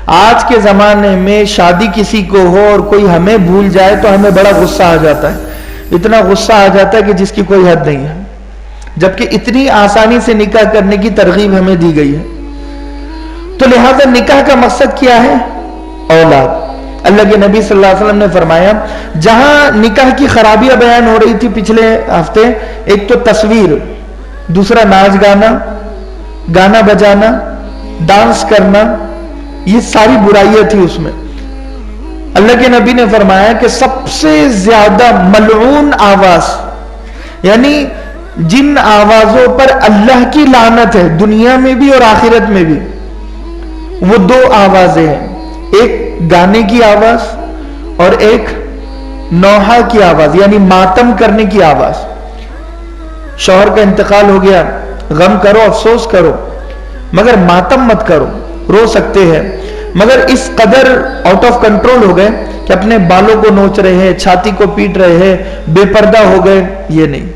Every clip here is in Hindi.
आज के जमाने में शादी किसी को हो और कोई हमें भूल जाए तो हमें बड़ा गुस्सा आ जाता है, इतना गुस्सा आ जाता है कि जिसकी कोई हद नहीं है, जबकि इतनी आसानी से निकाह करने की तरगीब हमें दी गई है। तो लिहाजा निकाह का मकसद क्या है? औलाद। अल्लाह के नबी सल्लल्लाहु अलैहि वसल्लम ने फरमाया, जहां निकाह की खराबियां बयान हो रही थी पिछले हफ्ते, एक तो तस्वीर, दूसरा नाच गाना, गाना बजाना, डांस करना, ये सारी बुराइयां थी उसमें। अल्लाह के नबी ने फरमाया कि सबसे ज्यादा मलऊन आवाज, यानी जिन आवाजों पर अल्लाह की लानत है दुनिया में भी और आखिरत में भी, वो दो आवाजें हैं, एक गाने की आवाज और एक नौहा की आवाज, यानी मातम करने की आवाज। शौहर का इंतकाल हो गया, गम करो, अफसोस करो, मगर मातम मत करो। रो सकते हैं मगर इस कदर आउट ऑफ कंट्रोल हो गए कि अपने बालों को नोच रहे हैं, छाती को पीट रहे हैं, बेपर्दा हो गए, ये नहीं।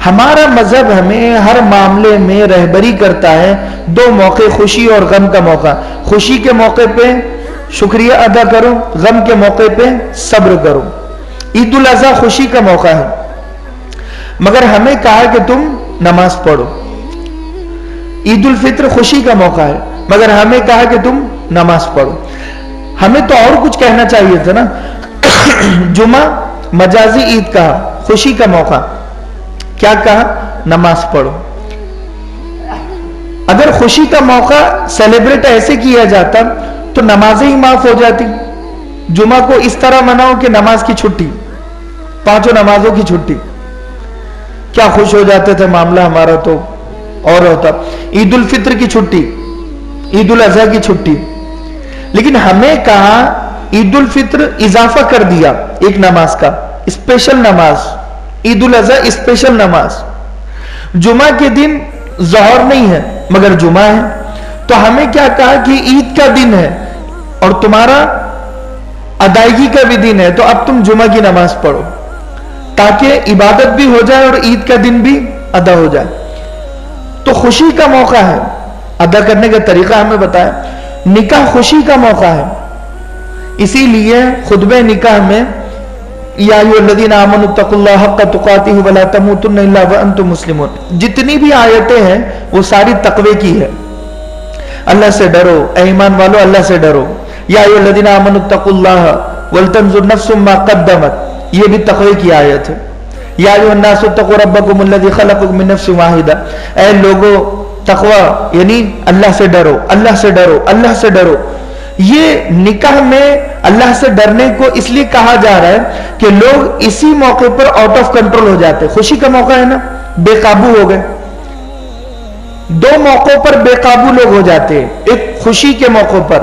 हमारा मजहब हमें हर मामले में रहबरी करता है। दो मौके, खुशी और गम का मौका। खुशी के मौके पे शुक्रिया अदा करो, गम के मौके पे सब्र करो। ईद उल अज़हा खुशी का मौका है, मगर हमें कहा कि तुम नमाज पढ़ो। ईद उल फित्र खुशी का मौका है, मगर हमें कहा कि तुम नमाज पढ़ो। हमें तो और कुछ कहना चाहिए था ना। जुमा मजाजी ईद कहा, खुशी का मौका, क्या कहा? नमाज पढ़ो। अगर खुशी का मौका सेलिब्रेट ऐसे किया जाता तो नमाजें ही माफ हो जाती। जुमा को इस तरह मनाओ कि नमाज की छुट्टी, पांचों नमाजों की छुट्टी, क्या खुश हो जाते थे मामला हमारा तो और होता। ईद उल फित्र की छुट्टी, ईद उल अज़हा की छुट्टी, लेकिन हमें कहा ईद उल फित्र इजाफा कर दिया एक नमाज का, स्पेशल नमाज, ईद उल अज़हा स्पेशल नमाज। जुमा के दिन ज़ोहर नहीं है मगर जुमा है, तो हमें क्या कहा कि ईद का दिन है और तुम्हारा अदायगी का भी दिन है, तो अब तुम जुमा की नमाज पढ़ो ताकि इबादत भी हो जाए और ईद का दिन भी अदा हो जाए। तो खुशी का मौका है, अदा करने का तरीका हमें बताया। निकाह खुशी का मौका है, इसीलिए खुतबे निकाह में या अय्युहल्लज़ीना आमनुत्तक़ुल्लाह हक़्क़ तुक़ातिही वला तमूतुन्ना इल्ला व अंतुम मुस्लिमून, जितनी भी आयतें हैं वो सारी तक़वे की है। अल्लाह से डरो, ऐ ईमान वालो अल्लाह से डरो। या अय्युहल्लज़ीना आमनुत्तक़ुल्लाह वलतंज़ुर नफ्सुम मा क़द्दमत, ये भी तक़वे की आयत है। या अय्युहन्नासु इत्तक़ू रब्बकुमुल्लज़ी ख़लक़कुम मिन नफ्सिन वाहिदा, ऐ लोगो तक़वा यानी अल्लाह से डरो, अल्लाह से डरो, अल्लाह से डरो। ये निकाह में अल्लाह से डरने को इसलिए कहा जा रहा है कि लोग इसी मौके पर आउट ऑफ कंट्रोल हो जाते हैं। खुशी का मौका है ना, बेकाबू हो गए। दो मौकों पर बेकाबू लोग हो जाते हैं, एक खुशी के मौकों पर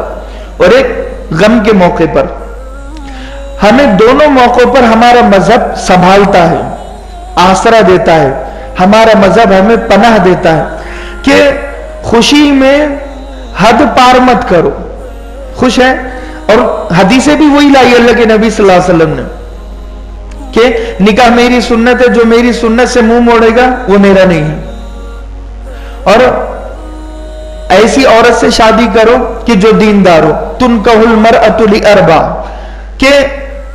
और एक गम के मौके पर। हमें दोनों मौकों पर हमारा मजहब संभालता है, आसरा देता है। हमारा मजहब हमें पनाह देता है कि खुशी में हद पार मत करो। खुश है, और हदीसें भी वही लाई अल्लाह के नबी सल्लल्लाहु अलैहि वसल्लम ने कि निकाह मेरी सुन्नत है, जो मेरी सुन्नत से मुंह मोड़ेगा वो मेरा नहीं है। और ऐसी औरत से शादी करो कि जो दीनदार हो। तुनकहुल मरअतु लिअरबा, कि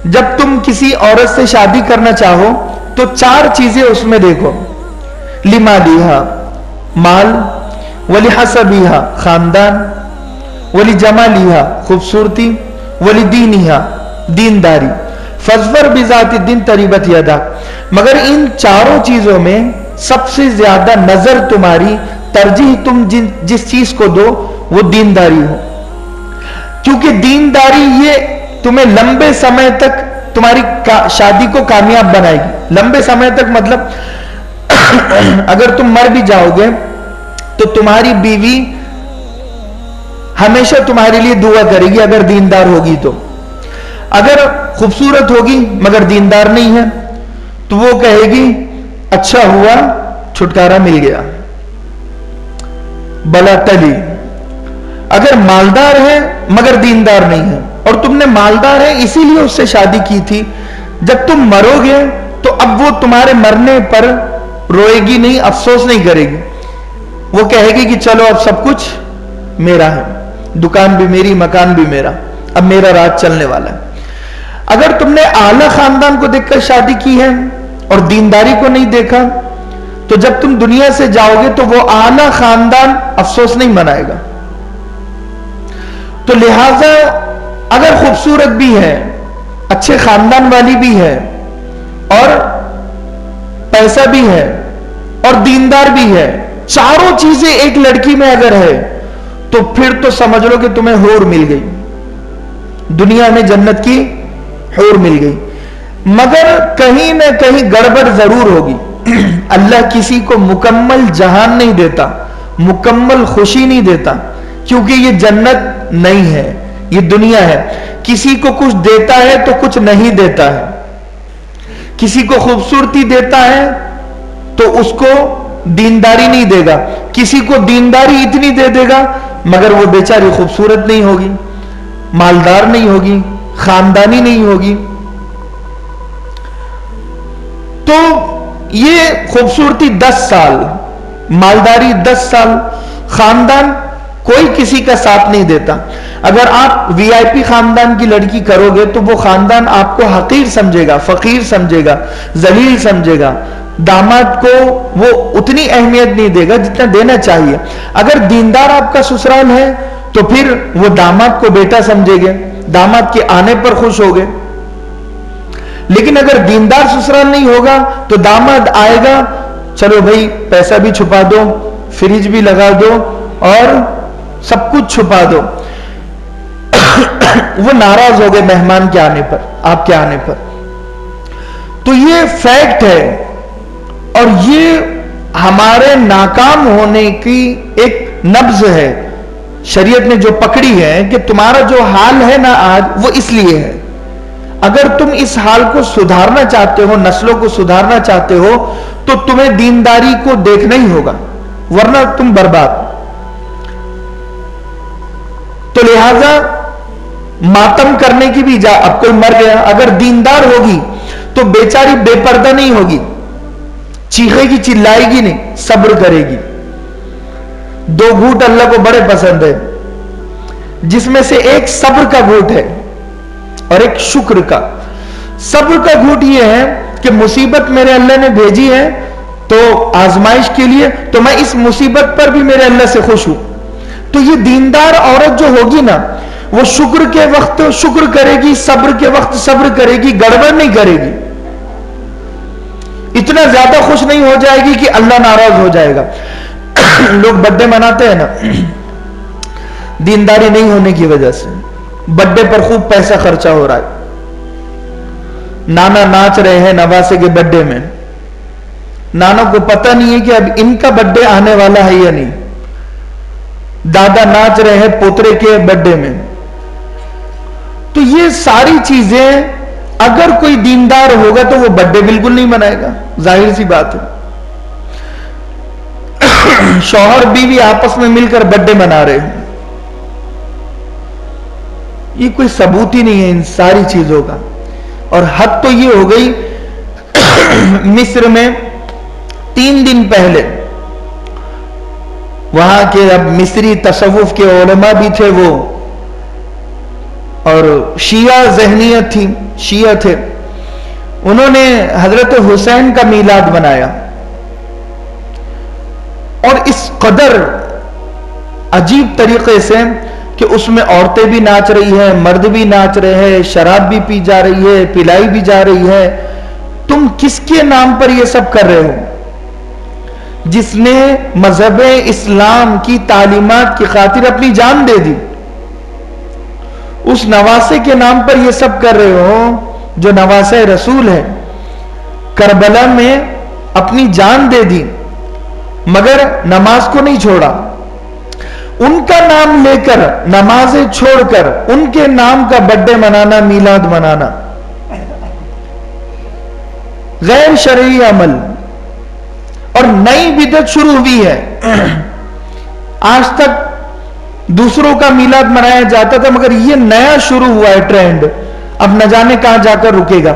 जब तुम किसी औरत से शादी करना चाहो तो चार चीजें उसमें देखो। लिमालिहा, माल, वली हसबिहा, खानदान, वली जमालिहा, खूबसूरती, वली दीनिहा, दीनदारी। फजफर बिजाति दिन तरीबत यदा, मगर इन चारों चीजों में सबसे ज्यादा नजर तुम्हारी, तरजीह तुम जिस चीज को दो वो दीनदारी हो, क्योंकि दीनदारी ये तुम्हें लंबे समय तक तुम्हारी शादी को कामयाब बनाएगी। लंबे समय तक मतलब अगर तुम मर भी जाओगे तो तुम्हारी बीवी हमेशा तुम्हारे लिए दुआ करेगी अगर दीनदार होगी तो। अगर खूबसूरत होगी मगर दीनदार नहीं है तो वो कहेगी अच्छा हुआ छुटकारा मिल गया, बला टली। अगर मालदार है मगर दीनदार नहीं है और तुमने मालदार है इसीलिए उससे शादी की थी, जब तुम मरोगे तो अब वो तुम्हारे मरने पर रोएगी नहीं, अफसोस नहीं करेगी, वो कहेगी कि चलो अब सब कुछ मेरा है। दुकान भी मेरी, मकान भी मेरा, अब मेरा राज चलने वाला है। अगर तुमने आला खानदान को देखकर शादी की है और दीनदारी को नहीं देखा, तो जब तुम दुनिया से जाओगे तो वो आला खानदान अफसोस नहीं मनाएगा। तो लिहाजा अगर खूबसूरत भी है, अच्छे खानदान वाली भी है, और पैसा भी है, और दीनदार भी है, चारों चीजें एक लड़की में अगर है, तो फिर तो समझ लो कि तुम्हें हूर मिल गई, दुनिया में जन्नत की हूर मिल गई। मगर कहीं ना कहीं गड़बड़ जरूर होगी। अल्लाह किसी को मुकम्मल जहान नहीं देता, मुकम्मल खुशी नहीं देता, क्योंकि ये जन्नत नहीं है, ये दुनिया है। किसी को कुछ देता है तो कुछ नहीं देता है। किसी को खूबसूरती देता है तो उसको दीनदारी नहीं देगा, किसी को दीनदारी इतनी दे देगा मगर वो बेचारी खूबसूरत नहीं होगी, मालदार नहीं होगी, खानदानी नहीं होगी। तो ये खूबसूरती 10 साल, मालदारी 10 साल, खानदान कोई किसी का साथ नहीं देता। अगर आप वीआईपी खानदान की लड़की करोगे तो वो खानदान आपको हकीर समझेगा, फकीर समझेगा, जलील समझेगा। दामाद को वो उतनी अहमियत नहीं देगा जितना देना चाहिए। अगर दीनदार आपका ससुराल है तो फिर वो दामाद को बेटा समझेंगे, दामाद के आने पर खुश होंगे। लेकिन अगर दीनदार ससुराल नहीं होगा तो दामाद आएगा, चलो भाई पैसा भी छुपा दो, फ्रिज भी लगा दो और सब कुछ छुपा दो। वो नाराज हो गए मेहमान के आने पर, आपके आने पर। तो ये फैक्ट है, और ये हमारे नाकाम होने की एक नब्ज है। शरीयत ने जो पकड़ी है कि तुम्हारा जो हाल है ना आज, वो इसलिए है। अगर तुम इस हाल को सुधारना चाहते हो, नस्लों को सुधारना चाहते हो, तो तुम्हें दीनदारी को देखना ही होगा, वरना तुम बर्बाद। तो लिहाजा मातम करने की भी अब कोई मर गया, अगर दीनदार होगी तो बेचारी बेपर्दा नहीं होगी, चीखेगी चिल्लाएगी नहीं, सब्र करेगी। 2 घूंट अल्लाह को बड़े पसंद है, जिसमें से एक सब्र का घूंट है और एक शुक्र का। सब्र का घूंट यह है कि मुसीबत मेरे अल्लाह ने भेजी है तो आजमाइश के लिए, तो मैं इस मुसीबत पर भी मेरे अल्लाह से खुश हूं। तो ये दीनदार औरत जो होगी ना, वो शुक्र के वक्त शुक्र करेगी, सब्र के वक्त सब्र करेगी, गड़बड़ नहीं करेगी। इतना ज्यादा खुश नहीं हो जाएगी कि अल्लाह नाराज हो जाएगा। लोग बर्थडे मनाते हैं ना, दीनदारी नहीं होने की वजह से बर्थडे पर खूब पैसा खर्चा हो रहा है। नाना नाच रहे हैं नवासे के बर्थडे में, नाना को पता नहीं है कि अब इनका बर्थडे आने वाला है या नहीं। दादा नाच रहे हैं पोतरे के बर्थडे में। तो ये सारी चीजें, अगर कोई दीनदार होगा तो वो बर्थडे बिल्कुल नहीं मनाएगा, जाहिर सी बात है। शौहर बीवी आपस में मिलकर बर्थडे मना रहे हैं, ये कोई सबूत ही नहीं है इन सारी चीजों का। और हद तो ये हो गई, मिस्र में 3 दिन पहले वहां के, अब मिस्री तसव्वुफ के उलमा भी थे वो, और शिया ज़हनियत थी, शिया थे, उन्होंने हजरत हुसैन का मीलाद बनाया। और इस कदर अजीब तरीके से कि उसमें औरतें भी नाच रही है, मर्द भी नाच रहे हैं, शराब भी पी जा रही है, पिलाई भी जा रही है। तुम किसके नाम पर यह सब कर रहे हो? जिसने मजहब इस्लाम की तालीमात की खातिर अपनी जान दे दी, उस नवासे के नाम पर यह सब कर रहे हो जो नवासे रसूल है। करबला में अपनी जान दे दी मगर नमाज को नहीं छोड़ा। उनका नाम लेकर, नमाजें छोड़कर, उनके नाम का बर्थडे मनाना, मीलाद मनाना गैर शरई अमल। और नई बिदअत शुरू हुई है। आज तक दूसरों का मीलाद मनाया जाता था, मगर यह नया शुरू हुआ है ट्रेंड, अब न जाने कहां जाकर रुकेगा।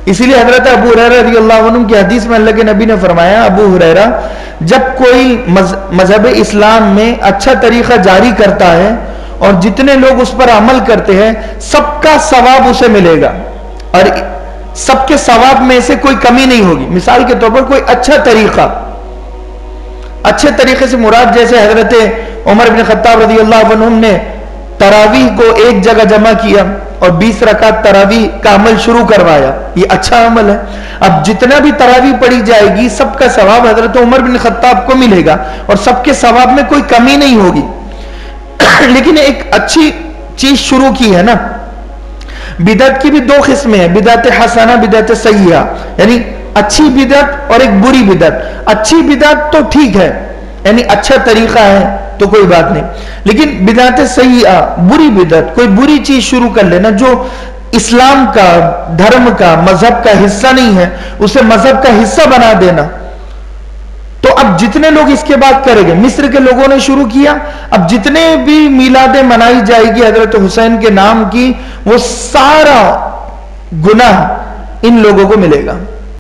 इसीलिए हजरत अबू हुरैरा रज़ियल्लाहु अन्हु की हदीस में अल्लाह के नबी ने फरमाया, अबू हुरैरा, जब कोई मजहब इस्लाम में अच्छा तरीका जारी करता है और जितने लोग उस पर अमल करते हैं सबका सवाब उसे मिलेगा और सबके सवाब में से कोई कमी नहीं होगी। मिसाल के तौर पर कोई अच्छा तरीका, अच्छे तरीके से मुराद जैसे हजरत उमर बिन खत्ताब रज़ी अल्लाह अन्हु ने तरावीह को एक जगह जमा किया और 20 रकात तरावीह का अमल शुरू करवाया, ये अच्छा अमल है। अब जितना भी तरावीह पढ़ी जाएगी सबका सवाब हजरत उमर बिन खत्ताब को मिलेगा और सबके सवाब में कोई कमी नहीं होगी। लेकिन एक अच्छी चीज शुरू की है ना। बिदअत की भी दो किस्में हैं, बिदअत हसना, बिदअत सय्यिआ, यानी अच्छी बिदअत और एक बुरी बिदअत। अच्छी बिदअत तो ठीक है, यानी अच्छा तरीका है तो कोई बात नहीं, लेकिन बिदअत सय्यिआ, बुरी बिदअत, कोई बुरी चीज शुरू कर लेना जो इस्लाम का, धर्म का, मजहब का हिस्सा नहीं है, उसे मजहब का हिस्सा बना देना। तो अब जितने लोग इसके बाद करेंगे, मिस्र के लोगों ने शुरू किया, अब जितने भी मिलादें मनाई जाएगी हजरत हुसैन के नाम की, वो सारा गुनाह इन लोगों को मिलेगा।